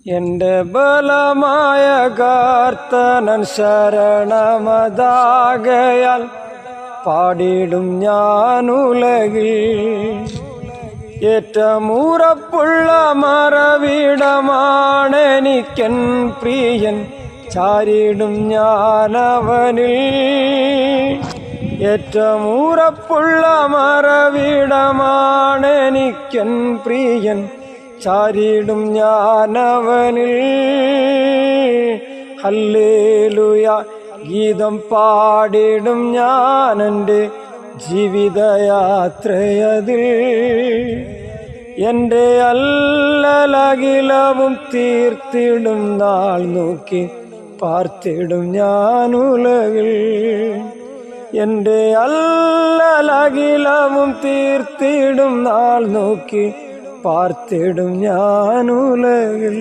എന്റെ ബലമായ കർത്തനൻ ശരണമതാകയാൽ പാടിടും ഞാനുലകിൽ. ഏറ്റമുറപ്പുള്ള മറവിടമാണെനിക്കൻ പ്രിയൻ, ചാരിടും ഞാനവനിൽ. ഏറ്റമുറപ്പുള്ള മറവിടമാണെനിക്കൻ പ്രിയൻ, ചാരിടും ഞാനവനിൽ. ഹല്ലേലൂയ ഗീതം പാടിടും ഞാനെൻ്റെ ജീവിതയാത്രയതിൽ. എൻ്റെ അല്ലലകിലവും തീർത്തിടും നാൾ നോക്കി പാർത്തിടും ഞാനുലകിൽ. എൻ്റെ അല്ലലകിലവും തീർത്തിടും നാൾ നോക്കി പാർത്തിടും ഞാനുലകിൽ.